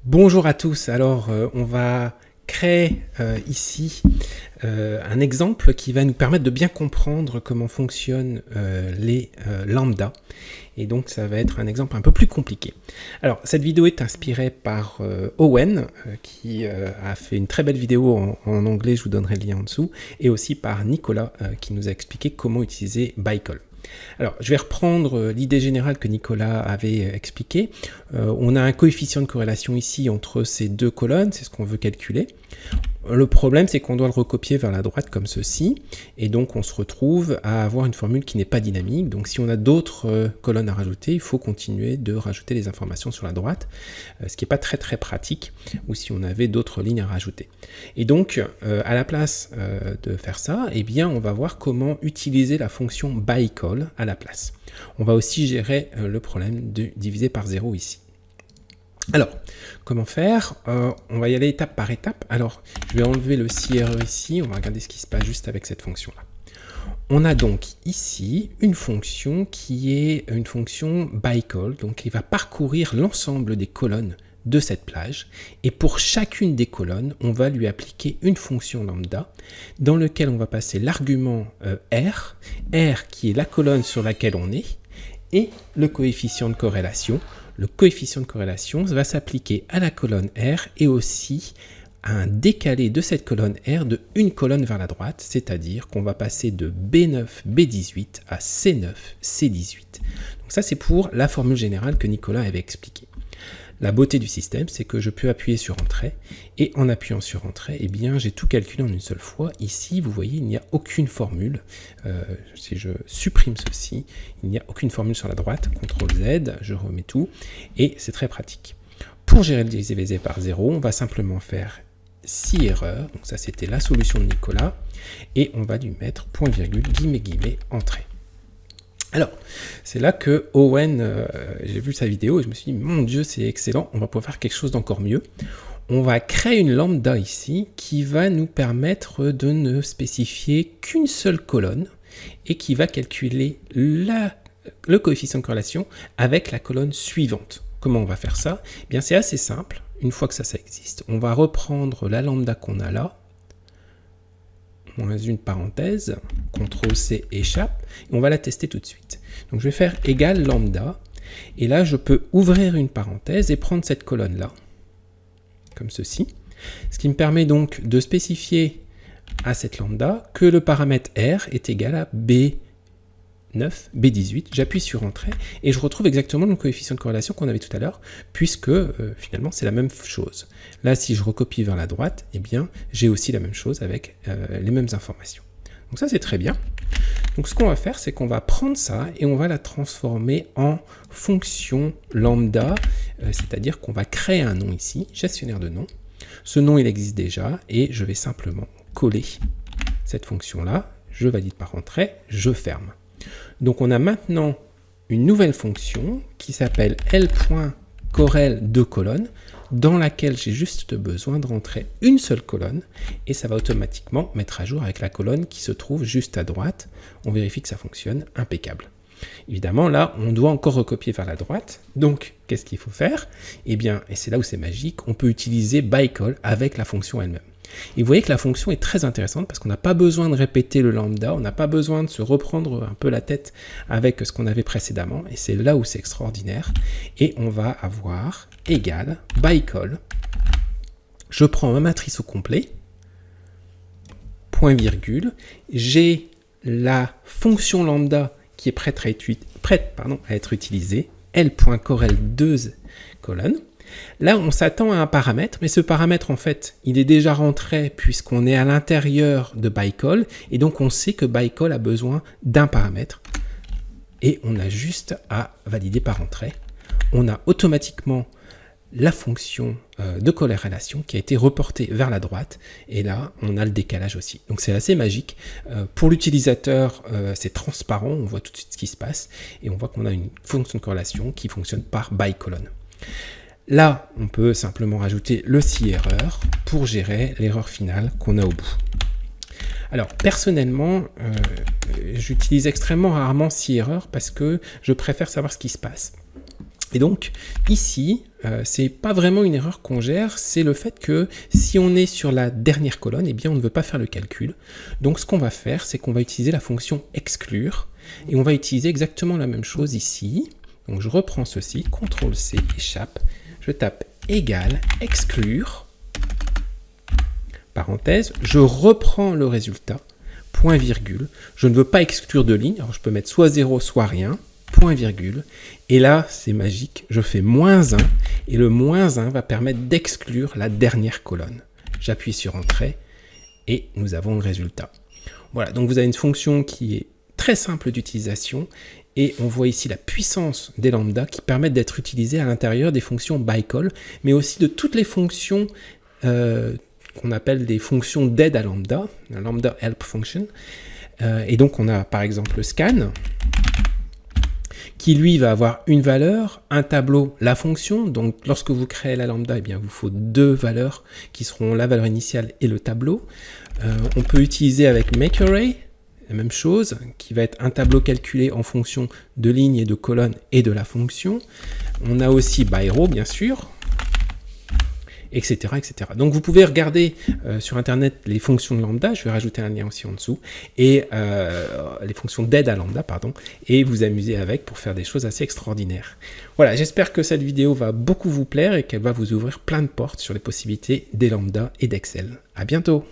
Bonjour à tous, alors on va créer ici un exemple qui va nous permettre de bien comprendre comment fonctionnent les lambda. Et donc ça va être un exemple un peu plus compliqué. Alors cette vidéo est inspirée par Owen, qui a fait une très belle vidéo en anglais, je vous donnerai le lien en dessous, et aussi par Nicolas, qui nous a expliqué comment utiliser ByCol. Alors, je vais reprendre l'idée générale que Nicolas avait expliquée. On a un coefficient de corrélation ici entre ces deux colonnes, c'est ce qu'on veut calculer. Le problème, c'est qu'on doit le recopier vers la droite comme ceci, et donc on se retrouve à avoir une formule qui n'est pas dynamique. Donc si on a d'autres colonnes à rajouter, il faut continuer de rajouter les informations sur la droite, ce qui n'est pas très pratique, ou si on avait d'autres lignes à rajouter. Et donc, à la place de faire ça, eh bien, on va voir comment utiliser la fonction ByCol à la place. On va aussi gérer le problème de diviser par 0 ici. Alors, comment faire? On va y aller étape par étape. Alors, je vais enlever le si erreur ici. On va regarder ce qui se passe juste avec cette fonction-là. On a donc ici une fonction qui est une fonction ByCol, donc qui va parcourir l'ensemble des colonnes de cette plage. Et pour chacune des colonnes, on va lui appliquer une fonction lambda dans laquelle on va passer l'argument R qui est la colonne sur laquelle on est, et le coefficient de corrélation. Le coefficient de corrélation va s'appliquer à la colonne R et aussi à un décalé de cette colonne R de une colonne vers la droite, c'est-à-dire qu'on va passer de B9, B18 à C9, C18. Donc ça, c'est pour la formule générale que Nicolas avait expliquée. La beauté du système, c'est que je peux appuyer sur Entrée, et en appuyant sur Entrée, eh bien, j'ai tout calculé en une seule fois. Ici, vous voyez, il n'y a aucune formule. Si je supprime ceci, il n'y a aucune formule sur la droite. CTRL Z, je remets tout, et c'est très pratique. Pour gérer le divisé par 0, on va simplement faire si erreur, donc ça c'était la solution de Nicolas, et on va lui mettre point virgule, guillemets, Entrée. Alors, c'est là que Owen, j'ai vu sa vidéo et je me suis dit, mon Dieu, c'est excellent, on va pouvoir faire quelque chose d'encore mieux. On va créer une lambda ici qui va nous permettre de ne spécifier qu'une seule colonne et qui va calculer le coefficient de corrélation avec la colonne suivante. Comment on va faire ça? Eh bien, c'est assez simple. Une fois que ça existe, on va reprendre la lambda qu'on a là, moins une parenthèse, CTRL-C échappe, et on va la tester tout de suite. Donc je vais faire égal lambda, et là je peux ouvrir une parenthèse et prendre cette colonne-là, comme ceci, ce qui me permet donc de spécifier à cette lambda que le paramètre R est égal à B9, B18, j'appuie sur Entrée, et je retrouve exactement le coefficient de corrélation qu'on avait tout à l'heure, puisque finalement c'est la même chose. Là, si je recopie vers la droite, eh bien, j'ai aussi la même chose avec les mêmes informations. Donc ça, c'est très bien. Donc ce qu'on va faire, c'est qu'on va prendre ça et on va la transformer en fonction lambda, c'est-à-dire qu'on va créer un nom ici, gestionnaire de nom. Ce nom, il existe déjà, et je vais simplement coller cette fonction-là, je valide par Entrée, je ferme. Donc on a maintenant une nouvelle fonction qui s'appelle L.correl dans laquelle j'ai juste besoin de rentrer une seule colonne et ça va automatiquement mettre à jour avec la colonne qui se trouve juste à droite. On vérifie que ça fonctionne, impeccable. Évidemment, là, on doit encore recopier vers la droite. Donc, qu'est-ce qu'il faut faire? Eh bien, et c'est là où c'est magique, on peut utiliser ByCol avec la fonction elle-même. Et vous voyez que la fonction est très intéressante parce qu'on n'a pas besoin de répéter le lambda, on n'a pas besoin de se reprendre un peu la tête avec ce qu'on avait précédemment, et c'est là où c'est extraordinaire. Et on va avoir égal ByCol. Je prends ma matrice au complet, point virgule, j'ai la fonction lambda qui est prête à être utilisée, L.correl 2 colonne. Là, on s'attend à un paramètre, mais ce paramètre, en fait, il est déjà rentré puisqu'on est à l'intérieur de ByCol, et donc on sait que ByCol a besoin d'un paramètre, et on a juste à valider par Entrée. On a automatiquement la fonction de corrélation qui a été reportée vers la droite, et là, on a le décalage aussi. Donc c'est assez magique. Pour l'utilisateur, c'est transparent, on voit tout de suite ce qui se passe, et on voit qu'on a une fonction de corrélation qui fonctionne par ByColon. Là, on peut simplement rajouter le si erreur pour gérer l'erreur finale qu'on a au bout. Alors, personnellement, j'utilise extrêmement rarement si erreur parce que je préfère savoir ce qui se passe. Et donc ici, c'est pas vraiment une erreur qu'on gère, c'est le fait que si on est sur la dernière colonne, eh bien on ne veut pas faire le calcul. Donc ce qu'on va faire, c'est qu'on va utiliser la fonction exclure, et on va utiliser exactement la même chose ici. Donc je reprends ceci, CTRL-C, échappe, je tape égal, exclure, parenthèse, je reprends le résultat, point virgule, je ne veux pas exclure de ligne, alors je peux mettre soit 0, soit rien, point virgule, et là c'est magique, je fais -1, et le -1 va permettre d'exclure la dernière colonne. J'appuie sur Entrée, et nous avons le résultat. Voilà, donc vous avez une fonction qui est très simple d'utilisation, et on voit ici la puissance des lambda qui permettent d'être utilisées à l'intérieur des fonctions bycall, mais aussi de toutes les fonctions qu'on appelle des fonctions d'aide à lambda, la lambda help function. Et donc on a par exemple le scan, qui lui va avoir une valeur, un tableau, la fonction. Donc lorsque vous créez la lambda, eh bien, il vous faut deux valeurs qui seront la valeur initiale et le tableau. On peut utiliser avec makeArray, la même chose, qui va être un tableau calculé en fonction de lignes et de colonnes et de la fonction. On a aussi byrow, bien sûr, etc., etc. Donc vous pouvez regarder sur internet les fonctions de lambda, je vais rajouter un lien aussi en dessous, et les fonctions d'aide à lambda, pardon, et vous amuser avec pour faire des choses assez extraordinaires. Voilà, j'espère que cette vidéo va beaucoup vous plaire et qu'elle va vous ouvrir plein de portes sur les possibilités des lambda et d'Excel. À bientôt!